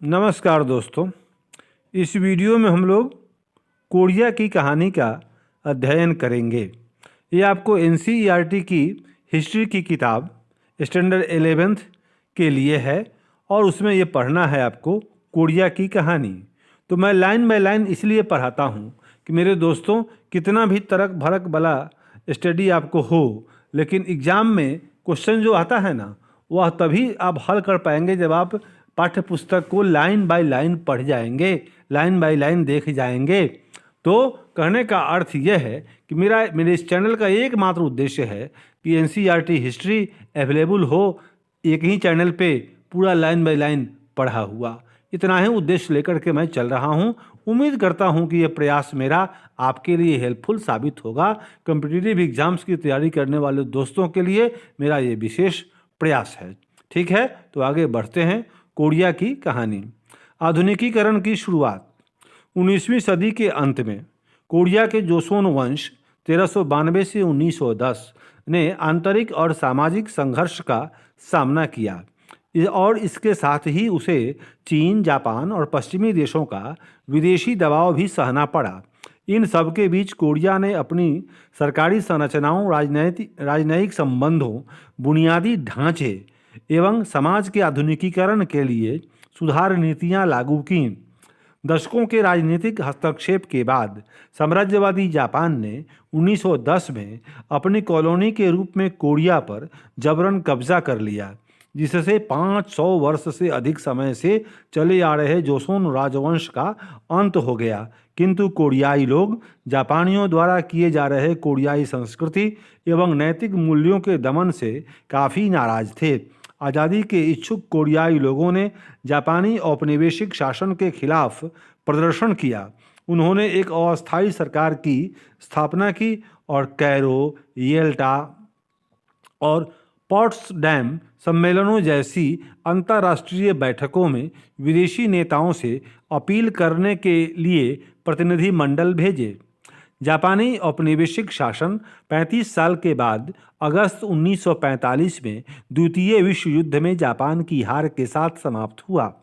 नमस्कार दोस्तों। इस वीडियो में हम लोग कोरिया की कहानी का अध्ययन करेंगे। ये आपको एनसीईआरटी की हिस्ट्री की किताब स्टैंडर्ड 11th के लिए है और उसमें ये पढ़ना है आपको कोरिया की कहानी। तो मैं लाइन बाय लाइन इसलिए पढ़ाता हूँ कि मेरे दोस्तों, कितना भी तरक भरक वाला स्टडी आपको हो, लेकिन एग्ज़ाम में क्वेश्चन जो आता है ना, वह तभी आप हल कर पाएंगे जब आप पाठ्य पुस्तक को लाइन बाय लाइन पढ़ जाएंगे, लाइन बाय लाइन देख जाएंगे। तो कहने का अर्थ यह है कि मेरे इस चैनल का एकमात्र उद्देश्य है कि एनसीईआरटी हिस्ट्री अवेलेबल हो एक ही चैनल पे, पूरा लाइन बाय लाइन पढ़ा हुआ। इतना ही उद्देश्य लेकर के मैं चल रहा हूँ। उम्मीद करता हूँ कि यह प्रयास मेरा आपके लिए हेल्पफुल साबित होगा। कॉम्पिटिटिव एग्जाम्स की तैयारी करने वाले दोस्तों के लिए मेरा ये विशेष प्रयास है। ठीक है, तो आगे बढ़ते हैं। कोरिया की कहानी। आधुनिकीकरण की शुरुआत। 19वीं सदी के अंत में कोरिया के जोसोन वंश 1392 से 1910 ने आंतरिक और सामाजिक संघर्ष का सामना किया और इसके साथ ही उसे चीन, जापान और पश्चिमी देशों का विदेशी दबाव भी सहना पड़ा। इन सब के बीच कोरिया ने अपनी सरकारी संरचनाओं, राजनयिक संबंधों, बुनियादी ढांचे एवं समाज के आधुनिकीकरण के लिए सुधार नीतियां लागू कीं। दशकों के राजनीतिक हस्तक्षेप के बाद साम्राज्यवादी जापान ने 1910 में अपनी कॉलोनी के रूप में कोरिया पर जबरन कब्जा कर लिया, जिससे 500 वर्ष से अधिक समय से चले आ रहे जोसोन राजवंश का अंत हो गया। किंतु कोरियाई लोग जापानियों द्वारा किए जा रहे कोरियाई संस्कृति एवं नैतिक मूल्यों के दमन से काफ़ी नाराज थे। आज़ादी के इच्छुक कोरियाई लोगों ने जापानी औपनिवेशिक शासन के खिलाफ प्रदर्शन किया। उन्होंने एक अस्थायी सरकार की स्थापना की और कैरो, येल्टा और पॉट्सडैम सम्मेलनों जैसी अंतर्राष्ट्रीय बैठकों में विदेशी नेताओं से अपील करने के लिए प्रतिनिधि मंडल भेजे। जापानी औपनिवेशिक शासन 35 साल के बाद अगस्त 1945 में द्वितीय विश्व युद्ध में जापान की हार के साथ समाप्त हुआ।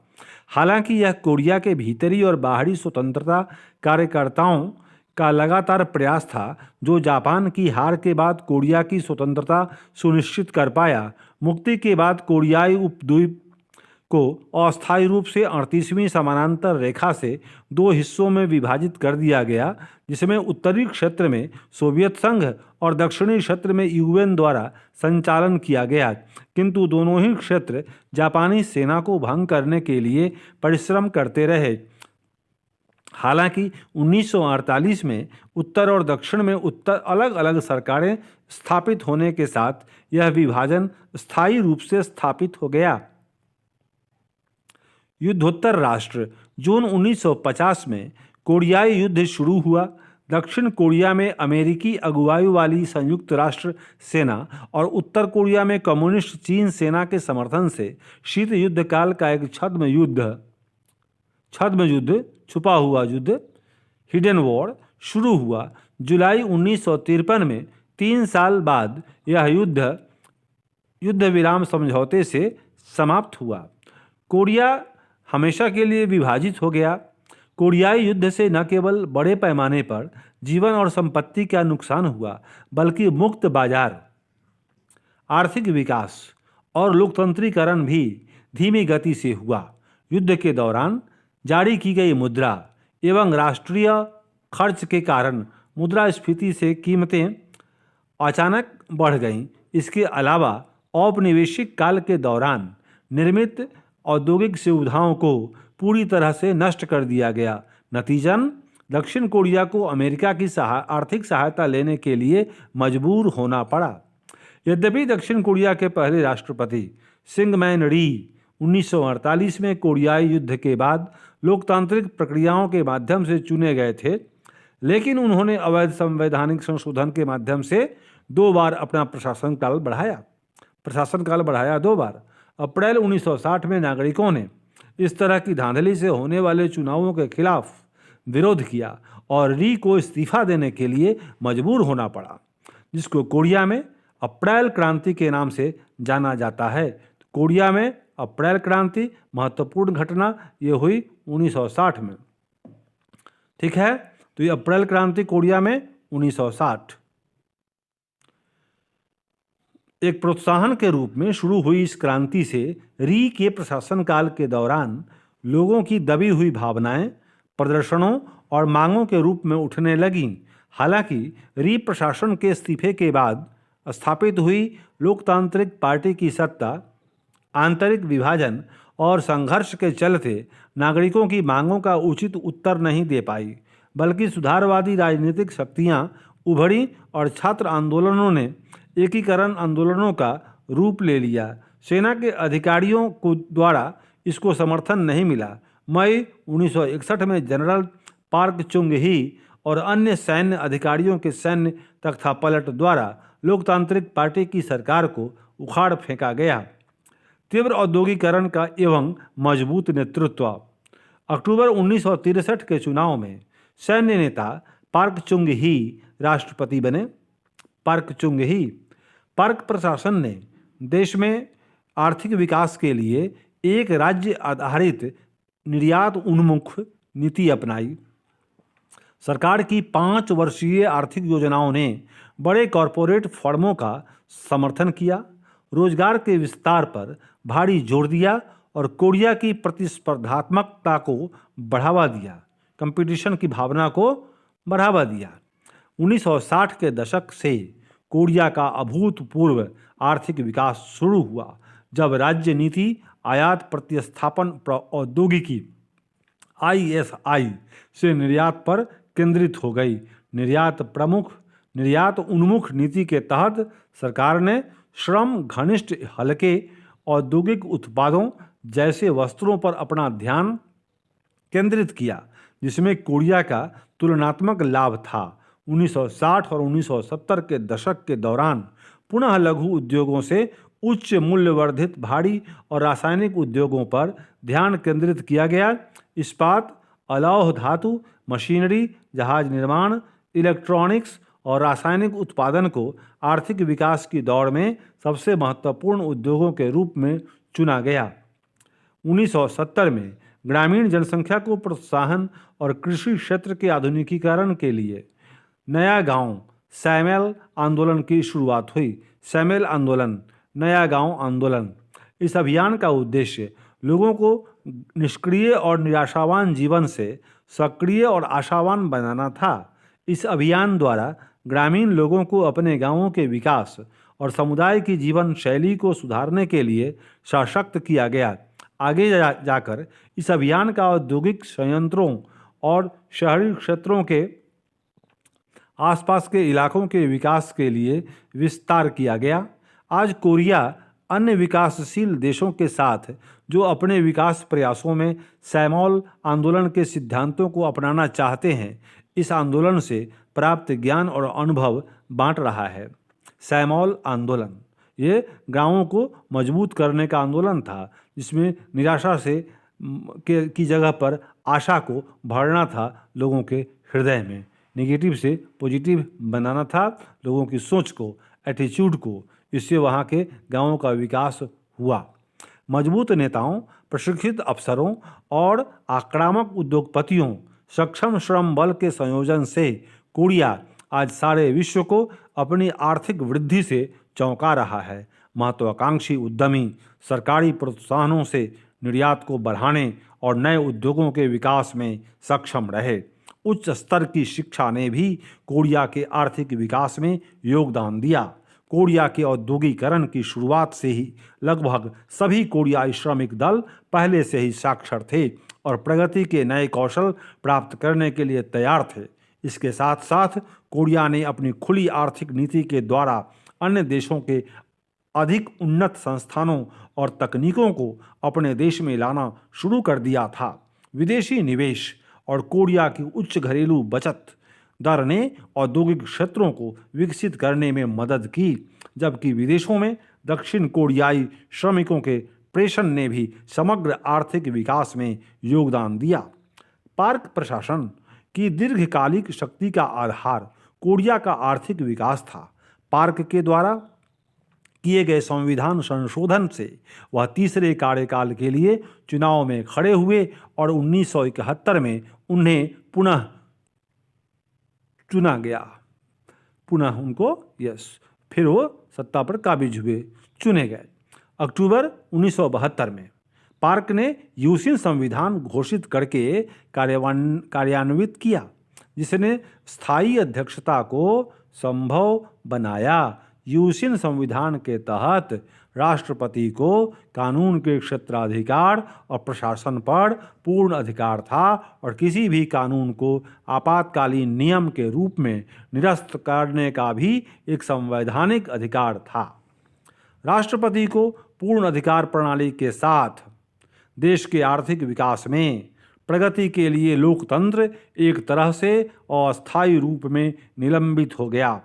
हालांकि यह कोरिया के भीतरी और बाहरी स्वतंत्रता कार्यकर्ताओं का लगातार प्रयास था, जो जापान की हार के बाद कोरिया की स्वतंत्रता सुनिश्चित कर पाया। मुक्ति के बाद कोरियाई उपद्वीप को अस्थायी रूप से 38वीं समानांतर रेखा से दो हिस्सों में विभाजित कर दिया गया, जिसमें उत्तरी क्षेत्र में सोवियत संघ और दक्षिणी क्षेत्र में यूएन द्वारा संचालन किया गया। किंतु दोनों ही क्षेत्र जापानी सेना को भंग करने के लिए परिश्रम करते रहे। हालांकि 1948 में उत्तर और दक्षिण में अलग अलग सरकारें स्थापित होने के साथ यह विभाजन स्थायी रूप से स्थापित हो गया। युद्धोत्तर राष्ट्र। जून 1950 में कोरियाई युद्ध शुरू हुआ। दक्षिण कोरिया में अमेरिकी अगुवाई वाली संयुक्त राष्ट्र सेना और उत्तर कोरिया में कम्युनिस्ट चीन सेना के समर्थन से शीत युद्ध काल का एक छद्म युद्ध, छुपा हुआ युद्ध, हिडन वॉर शुरू हुआ। जुलाई 1953 में 3 साल बाद यह युद्ध विराम समझौते से समाप्त हुआ। कोरिया हमेशा के लिए विभाजित हो गया। कोरियाई युद्ध से न केवल बड़े पैमाने पर जीवन और संपत्ति का नुकसान हुआ, बल्कि मुक्त बाजार, आर्थिक विकास और लोकतंत्रीकरण भी धीमी गति से हुआ। युद्ध के दौरान जारी की गई मुद्रा एवं राष्ट्रीय खर्च के कारण मुद्रास्फीति से कीमतें अचानक बढ़ गईं। इसके अलावा औपनिवेशिक काल के दौरान निर्मित औद्योगिक सुविधाओं को पूरी तरह से नष्ट कर दिया गया। नतीजन दक्षिण कोरिया को अमेरिका की आर्थिक सहायता लेने के लिए मजबूर होना पड़ा। यद्यपि दक्षिण कोरिया के पहले राष्ट्रपति सिंगमैन री 1948 में कोरियाई युद्ध के बाद लोकतांत्रिक प्रक्रियाओं के माध्यम से चुने गए थे, लेकिन उन्होंने अवैध संवैधानिक संशोधन के माध्यम से 2 बार अपना प्रशासन काल बढ़ाया 2 बार। अप्रैल 1960 में नागरिकों ने इस तरह की धांधली से होने वाले चुनावों के खिलाफ विरोध किया और री को इस्तीफा देने के लिए मजबूर होना पड़ा, जिसको कोरिया में अप्रैल क्रांति के नाम से जाना जाता है। कोरिया में अप्रैल क्रांति महत्वपूर्ण घटना ये हुई 1960 में। ठीक है, तो ये अप्रैल क्रांति कोरिया में 1960 एक प्रोत्साहन के रूप में शुरू हुई। इस क्रांति से री के प्रशासनकाल के दौरान लोगों की दबी हुई भावनाएं प्रदर्शनों और मांगों के रूप में उठने लगीं। हालांकि री प्रशासन के इस्तीफे के बाद स्थापित हुई लोकतांत्रिक पार्टी की सत्ता आंतरिक विभाजन और संघर्ष के चलते नागरिकों की मांगों का उचित उत्तर नहीं दे पाई, बल्कि सुधारवादी राजनीतिक शक्तियां उभरी और छात्र आंदोलनों ने एकीकरण आंदोलनों का रूप ले लिया। सेना के अधिकारियों को द्वारा इसको समर्थन नहीं मिला। मई 1961 में जनरल पार्क चुंग ही और अन्य सैन्य अधिकारियों के सैन्य तख्तापलट द्वारा लोकतांत्रिक पार्टी की सरकार को उखाड़ फेंका गया। तीव्र औद्योगिकरण का एवं मजबूत नेतृत्व। अक्टूबर 1963 के चुनाव में सैन्य नेता पार्क चुंग ही राष्ट्रपति बने। पार्क प्रशासन ने देश में आर्थिक विकास के लिए एक राज्य आधारित निर्यात उन्मुख नीति अपनाई। सरकार की 5 वर्षीय आर्थिक योजनाओं ने बड़े कॉरपोरेट फर्मों का समर्थन किया, रोजगार के विस्तार पर भारी जोर दिया और कोरिया की प्रतिस्पर्धात्मकता को बढ़ावा दिया, कंपटीशन की भावना को बढ़ावा दिया। 1960 के दशक से कोरिया का अभूतपूर्व आर्थिक विकास शुरू हुआ, जब राज्य नीति आयात प्रतिस्थापन प्रौद्योगिकी ISI से निर्यात पर केंद्रित हो गई। निर्यात उन्मुख नीति के तहत सरकार ने श्रम घनिष्ठ हल्के औद्योगिक उत्पादों जैसे वस्त्रों पर अपना ध्यान केंद्रित किया, जिसमें कोरिया का तुलनात्मक लाभ था। 1960 और 1970 के दशक के दौरान पुनः लघु उद्योगों से उच्च मूल्य वर्धित भारी और रासायनिक उद्योगों पर ध्यान केंद्रित किया गया। इस्पात, अलौह धातु, मशीनरी, जहाज निर्माण, इलेक्ट्रॉनिक्स और रासायनिक उत्पादन को आर्थिक विकास की दौड़ में सबसे महत्वपूर्ण उद्योगों के रूप में चुना गया। 1970 में ग्रामीण जनसंख्या को प्रोत्साहन और कृषि क्षेत्र के आधुनिकीकरण के लिए नया गांव सैमेल आंदोलन की शुरुआत हुई। सैमेल आंदोलन, नया गांव आंदोलन। इस अभियान का उद्देश्य लोगों को निष्क्रिय और निराशावान जीवन से सक्रिय और आशावान बनाना था। इस अभियान द्वारा ग्रामीण लोगों को अपने गांवों के विकास और समुदाय की जीवन शैली को सुधारने के लिए सशक्त किया गया। आगे जाकर इस अभियान का औद्योगिक संयंत्रों और शहरी क्षेत्रों के आसपास के इलाकों के विकास के लिए विस्तार किया गया। आज कोरिया अन्य विकासशील देशों के साथ जो अपने विकास प्रयासों में सैमोल आंदोलन के सिद्धांतों को अपनाना चाहते हैं, इस आंदोलन से प्राप्त ज्ञान और अनुभव बांट रहा है। सैमोल आंदोलन ये गांवों को मजबूत करने का आंदोलन था, जिसमें निराशा से की जगह पर आशा को भरना था लोगों के हृदय में, नेगेटिव से पॉजिटिव बनाना था लोगों की सोच को, एटीट्यूड को। इससे वहाँ के गांवों का विकास हुआ। मजबूत नेताओं, प्रशिक्षित अफसरों और आक्रामक उद्योगपतियों, सक्षम श्रम बल के संयोजन से कोरिया आज सारे विश्व को अपनी आर्थिक वृद्धि से चौंका रहा है। महत्वाकांक्षी उद्यमी सरकारी प्रोत्साहनों से निर्यात को बढ़ाने और नए उद्योगों के विकास में सक्षम रहे। उच्च स्तर की शिक्षा ने भी कोरिया के आर्थिक विकास में योगदान दिया। कोरिया के औद्योगिकरण की शुरुआत से ही लगभग सभी कोरियाई श्रमिक दल पहले से ही साक्षर थे और प्रगति के नए कौशल प्राप्त करने के लिए तैयार थे। इसके साथ साथ कोरिया ने अपनी खुली आर्थिक नीति के द्वारा अन्य देशों के अधिक उन्नत संस्थानों और तकनीकों को अपने देश में लाना शुरू कर दिया था। विदेशी निवेश और कोरिया की उच्च घरेलू बचत दर ने औद्योगिक क्षेत्रों को विकसित करने में मदद की, जबकि विदेशों में दक्षिण कोरियाई श्रमिकों के प्रेषण ने भी समग्र आर्थिक विकास में योगदान दिया। पार्क प्रशासन की दीर्घकालिक शक्ति का आधार कोरिया का आर्थिक विकास था। पार्क के द्वारा किए गए संविधान संशोधन से वह तीसरे कार्यकाल के लिए चुनाव में खड़े हुए और 1971 में उन्हें पुनः चुना गया। पुनः उनको फिर वो सत्ता पर काबिज हुए, चुने गए। अक्टूबर 1972 में पार्क ने यूसिन संविधान घोषित करके कार्यान्वित किया, जिसने स्थायी अध्यक्षता को संभव बनाया। यूसिन संविधान के तहत राष्ट्रपति को कानून के क्षेत्राधिकार और प्रशासन पर पूर्ण अधिकार था और किसी भी कानून को आपातकालीन नियम के रूप में निरस्त करने का भी एक संवैधानिक अधिकार था। राष्ट्रपति को पूर्ण अधिकार प्रणाली के साथ देश के आर्थिक विकास में प्रगति के लिए लोकतंत्र एक तरह से अस्थायी रूप में निलंबित हो गया।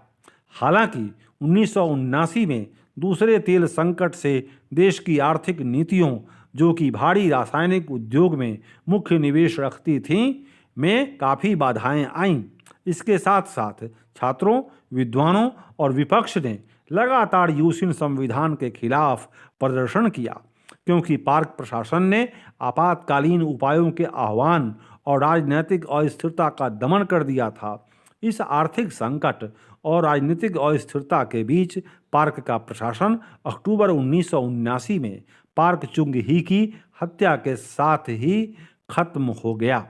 हालांकि 1979 में दूसरे तेल संकट से देश की आर्थिक नीतियों, जो कि भारी रासायनिक उद्योग में मुख्य निवेश रखती थीं, में काफ़ी बाधाएं आईं। इसके साथ साथ छात्रों, विद्वानों और विपक्ष ने लगातार यूसिन संविधान के खिलाफ प्रदर्शन किया, क्योंकि पार्क प्रशासन ने आपातकालीन उपायों के आह्वान और राजनीतिक अस्थिरता का दमन कर दिया था। इस आर्थिक संकट और राजनीतिक अस्थिरता के बीच पार्क का प्रशासन अक्टूबर 1979 में पार्क चुंग ही की हत्या के साथ ही खत्म हो गया।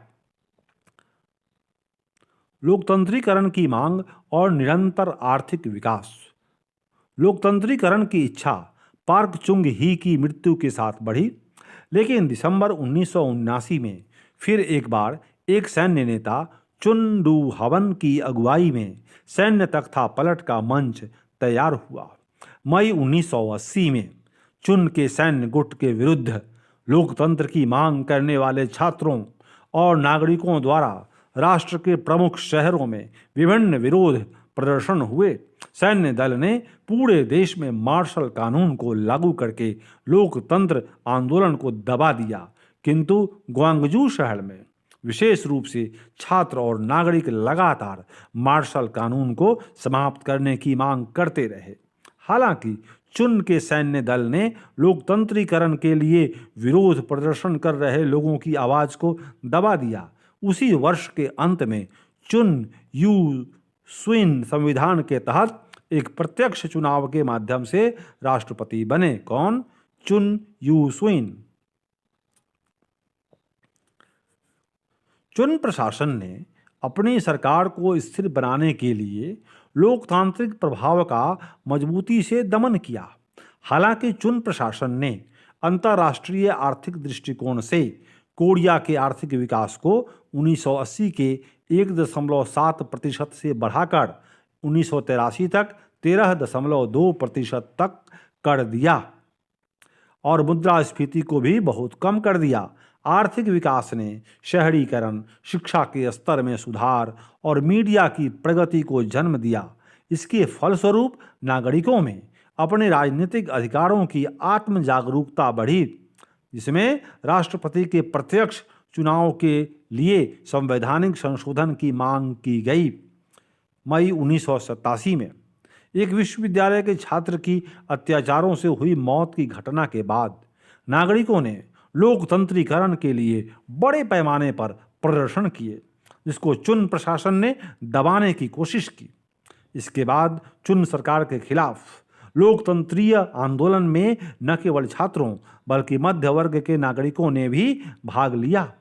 लोकतंत्रीकरण की मांग और निरंतर आर्थिक विकास। लोकतंत्रीकरण की इच्छा पार्क चुंग ही की मृत्यु के साथ बढ़ी, लेकिन दिसंबर 1979 में फिर एक बार एक सैन्य नेता चुन डू हवन की अगुवाई में सैन्य तख्ता पलट का मंच तैयार हुआ। मई 1980 में चुन के सैन्य गुट के विरुद्ध लोकतंत्र की मांग करने वाले छात्रों और नागरिकों द्वारा राष्ट्र के प्रमुख शहरों में विभिन्न विरोध प्रदर्शन हुए। सैन्य दल ने पूरे देश में मार्शल कानून को लागू करके लोकतंत्र आंदोलन को दबा दिया, किंतु ग्वांगजू शहर में विशेष रूप से छात्र और नागरिक लगातार मार्शल कानून को समाप्त करने की मांग करते रहे। हालांकि चुन के सैन्य दल ने लोकतंत्रीकरण के लिए विरोध प्रदर्शन कर रहे लोगों की आवाज को दबा दिया। उसी वर्ष के अंत में चुन यू स्विन संविधान के तहत एक प्रत्यक्ष चुनाव के माध्यम से राष्ट्रपति बने। कौन? चुन यू स्विन। चुन प्रशासन ने अपनी सरकार को स्थिर बनाने के लिए लोकतांत्रिक प्रभाव का मजबूती से दमन किया। हालांकि चुन प्रशासन ने अंतर्राष्ट्रीय आर्थिक दृष्टिकोण से कोरिया के आर्थिक विकास को 1980 के 1.7% से बढ़ाकर 1983 तक 13.2% तक कर दिया और मुद्रास्फीति को भी बहुत कम कर दिया। आर्थिक विकास ने शहरीकरण, शिक्षा के स्तर में सुधार और मीडिया की प्रगति को जन्म दिया। इसके फलस्वरूप नागरिकों में अपने राजनीतिक अधिकारों की आत्म जागरूकता बढ़ी, जिसमें राष्ट्रपति के प्रत्यक्ष चुनाव के लिए संवैधानिक संशोधन की मांग की गई। मई 1987 में एक विश्वविद्यालय के छात्र की अत्याचारों से हुई मौत की घटना के बाद नागरिकों ने लोकतंत्रीकरण के लिए बड़े पैमाने पर प्रदर्शन किए, जिसको चुन प्रशासन ने दबाने की कोशिश की। इसके बाद चुन सरकार के खिलाफ लोकतंत्रीय आंदोलन में न केवल छात्रों बल्कि मध्य वर्ग के नागरिकों ने भी भाग लिया।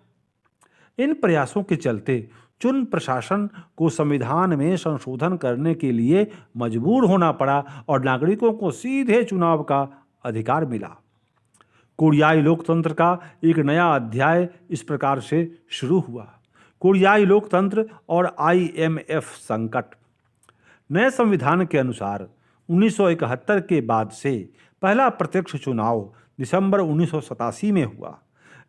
इन प्रयासों के चलते चुन प्रशासन को संविधान में संशोधन करने के लिए मजबूर होना पड़ा और नागरिकों को सीधे चुनाव का अधिकार मिला। कोरियाई लोकतंत्र का एक नया अध्याय इस प्रकार से शुरू हुआ। कोरियाई लोकतंत्र और IMF संकट। नए संविधान के अनुसार 1971 के बाद से पहला प्रत्यक्ष चुनाव दिसंबर 1987 में हुआ,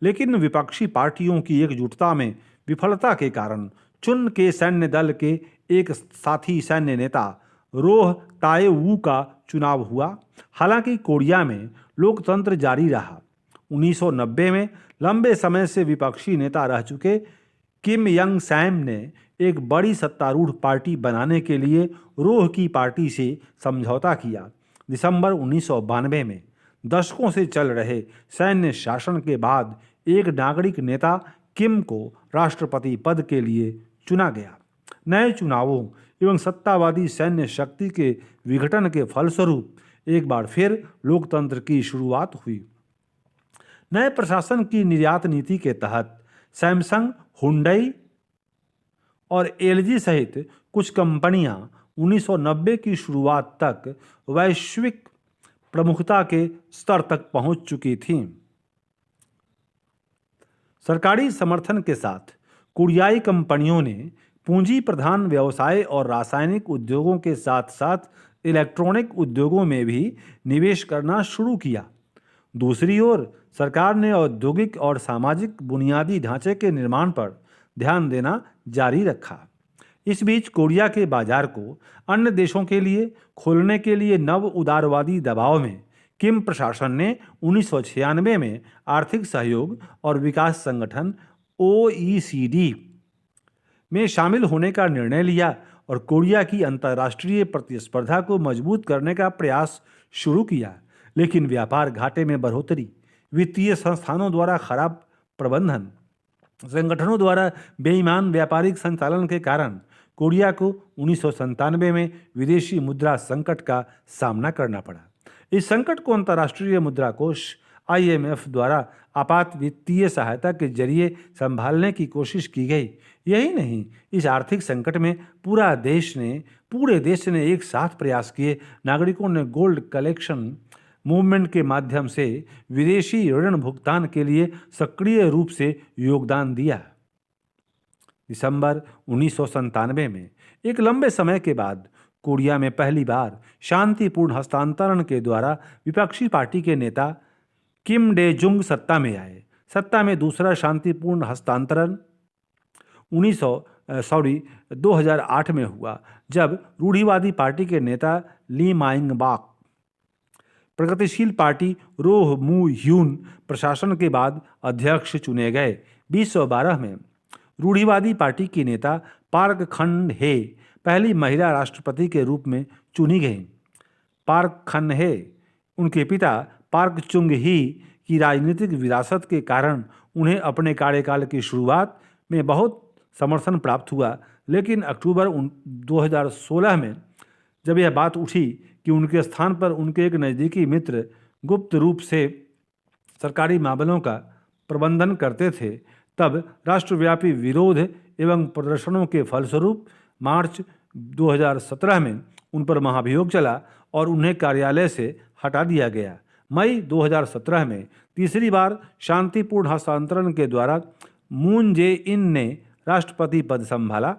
लेकिन विपक्षी पार्टियों की एकजुटता में विफलता के कारण चुन के सैन्य दल के एक साथी सैन्य नेता रोह ताए-वू का चुनाव हुआ। हालांकि कोरिया में लोकतंत्र जारी रहा। 1990 में लंबे समय से विपक्षी नेता रह चुके किम यंग सैम ने एक बड़ी सत्तारूढ़ पार्टी बनाने के लिए रोह की पार्टी से समझौता किया, दिसंबर 1992 में दशकों से चल रहे सैन्य शासन के बाद एक नागरिक नेता किम को राष्ट्रपति पद के लिए चुना गया। नए चुनावों एवं सत्तावादी सैन्य शक्ति के विघटन के फलस्वरूप एक बार फिर लोकतंत्र की शुरुआत हुई। नए प्रशासन की निर्यात नीति के तहत सैमसंग, हुंडई और एलजी सहित कुछ कंपनियां 1990 की शुरुआत तक वैश्विक प्रमुखता के स्तर तक पहुंच चुकी थीं। सरकारी समर्थन के साथ कोरियाई कंपनियों ने पूंजी प्रधान व्यवसाय और रासायनिक उद्योगों के साथ साथ इलेक्ट्रॉनिक उद्योगों में भी निवेश करना शुरू किया। दूसरी ओर सरकार ने औद्योगिक और सामाजिक बुनियादी ढांचे के निर्माण पर ध्यान देना जारी रखा। इस बीच कोरिया के बाजार को अन्य देशों के लिए खोलने के लिए नव उदारवादी दबाव में किम प्रशासन ने 1996 में आर्थिक सहयोग और विकास संगठन OECD में शामिल होने का निर्णय लिया और कोरिया की अंतर्राष्ट्रीय प्रतिस्पर्धा को मजबूत करने का प्रयास शुरू किया। लेकिन व्यापार घाटे में बढ़ोतरी, वित्तीय संस्थानों द्वारा खराब प्रबंधन, संगठनों द्वारा बेईमान व्यापारिक संचालन के कारण कोरिया को 1997 में विदेशी मुद्रा संकट का सामना करना पड़ा। इस संकट को अंतर्राष्ट्रीय मुद्रा कोष IMF द्वारा आपात वित्तीय सहायता के जरिए संभालने की कोशिश की गई। यही नहीं, इस आर्थिक संकट में पूरे देश ने एक साथ प्रयास किए। नागरिकों ने गोल्ड कलेक्शन मूवमेंट के माध्यम से विदेशी ऋण भुगतान के लिए सक्रिय रूप से योगदान दिया। दिसंबर 1997 में एक लंबे समय के बाद कोरिया में पहली बार शांतिपूर्ण हस्तांतरण के द्वारा विपक्षी पार्टी के नेता किम डे जुंग सत्ता में आए। सत्ता में दूसरा शांतिपूर्ण हस्तांतरण 2008 में हुआ, जब रूढ़िवादी पार्टी के नेता ली माइंग बाक प्रगतिशील पार्टी रोह मू ह्यून प्रशासन के बाद अध्यक्ष चुने गए। 2012 में रूढ़िवादी पार्टी की नेता पार्क खन हे पहली महिला राष्ट्रपति के रूप में चुनी गई। पार्क खन हे, उनके पिता पार्क chung ही की राजनीतिक विरासत के कारण उन्हें अपने कार्यकाल की शुरुआत में बहुत समर्थन प्राप्त हुआ। लेकिन अक्टूबर 2016 में जब यह बात उठी कि उनके स्थान पर उनके एक नज़दीकी मित्र गुप्त रूप से सरकारी मामलों का प्रबंधन करते थे, तब राष्ट्रव्यापी विरोध एवं प्रदर्शनों के फलस्वरूप मार्च 2017 में उन पर महाभियोग चला और उन्हें कार्यालय से हटा दिया गया। मई 2017 में तीसरी बार शांतिपूर्ण हस्तांतरण के द्वारा मून जे इन ने राष्ट्रपति पद संभाला।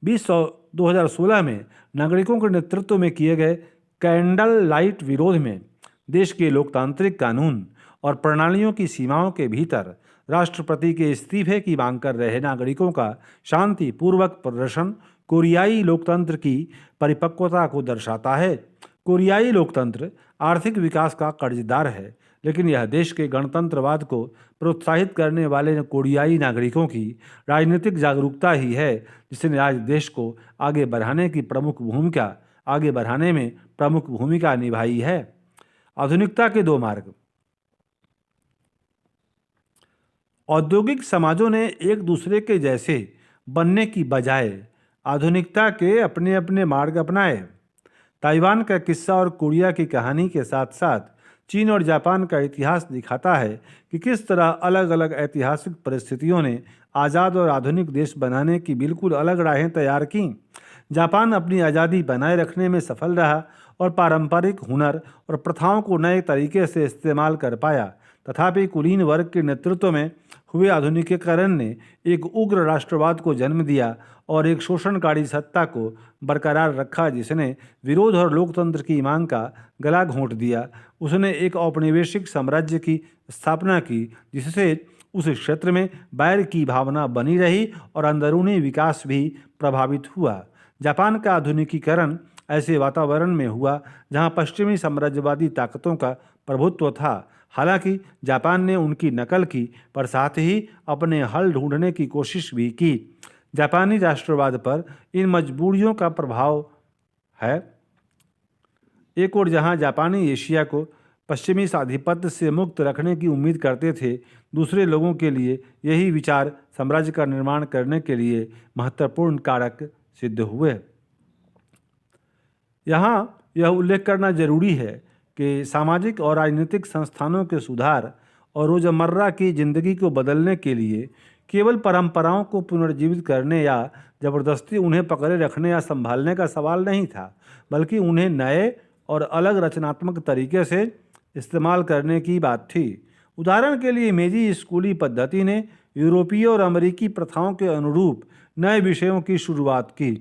2016 में नागरिकों के नेतृत्व में किए गए कैंडल लाइट विरोध में देश के लोकतांत्रिक कानून और प्रणालियों की सीमाओं के भीतर राष्ट्रपति के इस्तीफे की मांग कर रहे नागरिकों का शांतिपूर्वक प्रदर्शन कोरियाई लोकतंत्र की परिपक्वता को दर्शाता है। कोरियाई लोकतंत्र आर्थिक विकास का कर्जदार है, लेकिन यह देश के गणतंत्रवाद को प्रोत्साहित करने वाले कोरियाई नागरिकों की राजनीतिक जागरूकता ही है जिसने आज देश को आगे बढ़ाने में प्रमुख भूमिका निभाई है। आधुनिकता के दो मार्ग। औद्योगिक समाजों ने एक दूसरे के जैसे बनने की बजाय आधुनिकता के अपने अपने मार्ग अपनाए। ताइवान का किस्सा और कोरिया की कहानी के साथ साथ चीन और जापान का इतिहास दिखाता है कि किस तरह अलग अलग ऐतिहासिक परिस्थितियों ने आज़ाद और आधुनिक देश बनाने की बिल्कुल अलग राहें तैयार की। जापान अपनी आज़ादी बनाए रखने में सफल रहा और पारंपरिक हुनर और प्रथाओं को नए तरीके से इस्तेमाल कर पाया। तथापि कुलीन वर्ग के नेतृत्व में हुए आधुनिकीकरण ने एक उग्र राष्ट्रवाद को जन्म दिया और एक शोषणकारी सत्ता को बरकरार रखा जिसने विरोध और लोकतंत्र की मांग का गला घोंट दिया। उसने एक औपनिवेशिक साम्राज्य की स्थापना की जिससे उस क्षेत्र में बैर की भावना बनी रही और अंदरूनी विकास भी प्रभावित हुआ। जापान का आधुनिकीकरण ऐसे वातावरण में हुआ जहां पश्चिमी साम्राज्यवादी ताकतों का प्रभुत्व था। हालांकि जापान ने उनकी नकल की, पर साथ ही अपने हल ढूंढने की कोशिश भी की। जापानी राष्ट्रवाद पर इन मजबूरियों का प्रभाव है। एक ओर जहां जापानी एशिया को पश्चिमी आधिपत्य से मुक्त रखने की उम्मीद करते थे, दूसरे लोगों के लिए यही विचार साम्राज्य का निर्माण करने के लिए महत्वपूर्ण कारक सिद्ध हुए। यहाँ यह उल्लेख करना जरूरी है कि सामाजिक और राजनीतिक संस्थानों के सुधार और रोज़मर्रा की जिंदगी को बदलने के लिए केवल परंपराओं को पुनर्जीवित करने या ज़बरदस्ती उन्हें पकड़े रखने या संभालने का सवाल नहीं था, बल्कि उन्हें नए और अलग रचनात्मक तरीके से इस्तेमाल करने की बात थी। उदाहरण के लिए मेजी स्कूली पद्धति ने यूरोपीय और अमेरिकी प्रथाओं के अनुरूप नए विषयों की शुरुआत की,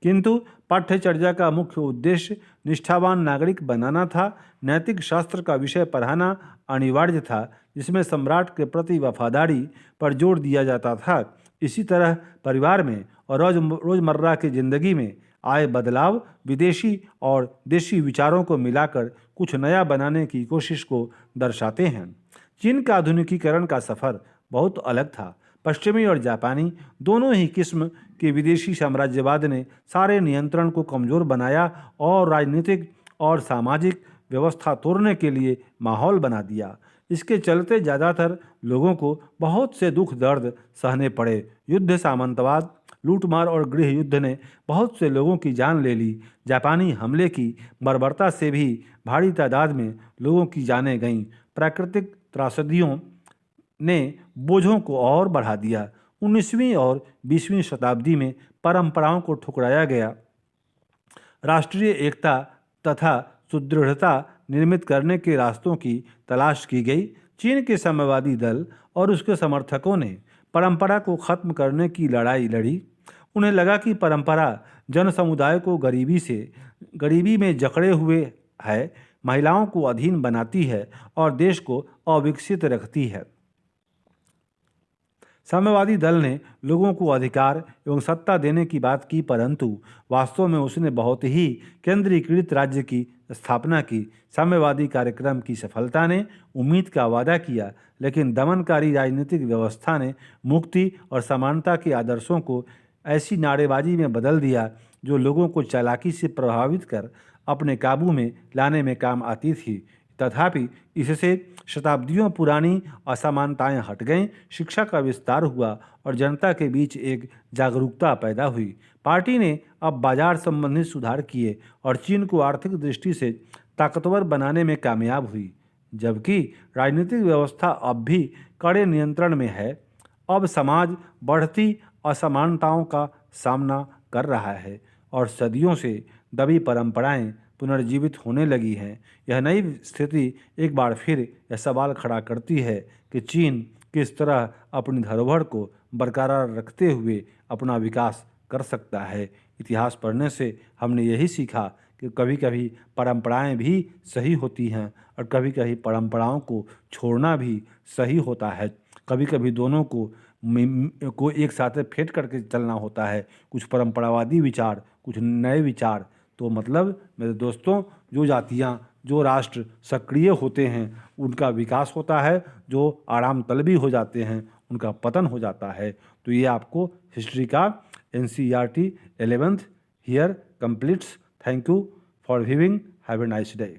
किंतु पाठ्यचर्या का मुख्य उद्देश्य निष्ठावान नागरिक बनाना था। नैतिक शास्त्र का विषय पढ़ाना अनिवार्य था, जिसमें सम्राट के प्रति वफादारी पर जोर दिया जाता था। इसी तरह परिवार में और रोज़मर्रा की जिंदगी में आए बदलाव विदेशी और देशी विचारों को मिलाकर कुछ नया बनाने की कोशिश को दर्शाते हैं। चीन का आधुनिकीकरण का सफ़र बहुत अलग था। पश्चिमी और जापानी दोनों ही किस्म के विदेशी साम्राज्यवाद ने सारे नियंत्रण को कमज़ोर बनाया और राजनीतिक और सामाजिक व्यवस्था तोड़ने के लिए माहौल बना दिया। इसके चलते ज़्यादातर लोगों को बहुत से दुख दर्द सहने पड़े। युद्ध, सामंतवाद, लूटमार और गृह युद्ध ने बहुत से लोगों की जान ले ली। जापानी हमले की बर्बरता से भी भारी तादाद में लोगों की जानें गईं। प्राकृतिक त्रासदियों ने बोझों को और बढ़ा दिया। 19वीं और 20वीं शताब्दी में परंपराओं को ठुकराया गया। राष्ट्रीय एकता तथा सुदृढ़ता निर्मित करने के रास्तों की तलाश की गई। चीन के साम्यवादी दल और उसके समर्थकों ने परंपरा को खत्म करने की लड़ाई लड़ी। उन्हें लगा कि परंपरा जन समुदाय को गरीबी में जकड़े हुए है, महिलाओं को अधीन बनाती है और देश को अविकसित रखती है। साम्यवादी दल ने लोगों को अधिकार एवं सत्ता देने की बात की, परंतु वास्तव में उसने बहुत ही केंद्रीकृत राज्य की स्थापना की। साम्यवादी कार्यक्रम की सफलता ने उम्मीद का वादा किया, लेकिन दमनकारी राजनीतिक व्यवस्था ने मुक्ति और समानता के आदर्शों को ऐसी नारेबाजी में बदल दिया जो लोगों को चालाकी से प्रभावित कर अपने काबू में लाने में काम आती थी। तथापि इससे शताब्दियों पुरानी असमानताएं हट गईं, शिक्षा का विस्तार हुआ और जनता के बीच एक जागरूकता पैदा हुई। पार्टी ने अब बाजार संबंधित सुधार किए और चीन को आर्थिक दृष्टि से ताकतवर बनाने में कामयाब हुई। जबकि राजनीतिक व्यवस्था अब भी कड़े नियंत्रण में है, अब समाज बढ़ती असमानताओं का सामना कर रहा है और सदियों से दबी परंपराएं पुनर्जीवित होने लगी हैं। यह नई स्थिति एक बार फिर यह सवाल खड़ा करती है कि चीन किस तरह अपनी धरोहर को बरकरार रखते हुए अपना विकास कर सकता है। इतिहास पढ़ने से हमने यही सीखा कि कभी कभी परंपराएं भी सही होती हैं और कभी कभी परंपराओं को छोड़ना भी सही होता है। कभी कभी दोनों को एक साथ फेंट करके चलना होता है, कुछ परंपरावादी विचार, कुछ नए विचार। तो मतलब मेरे दोस्तों, जो जातियाँ, जो राष्ट्र सक्रिय होते हैं उनका विकास होता है, जो आराम तलबी हो जाते हैं उनका पतन हो जाता है। तो ये आपको हिस्ट्री का NCERT 11th here completes. Thank you for viewing. Have a nice day.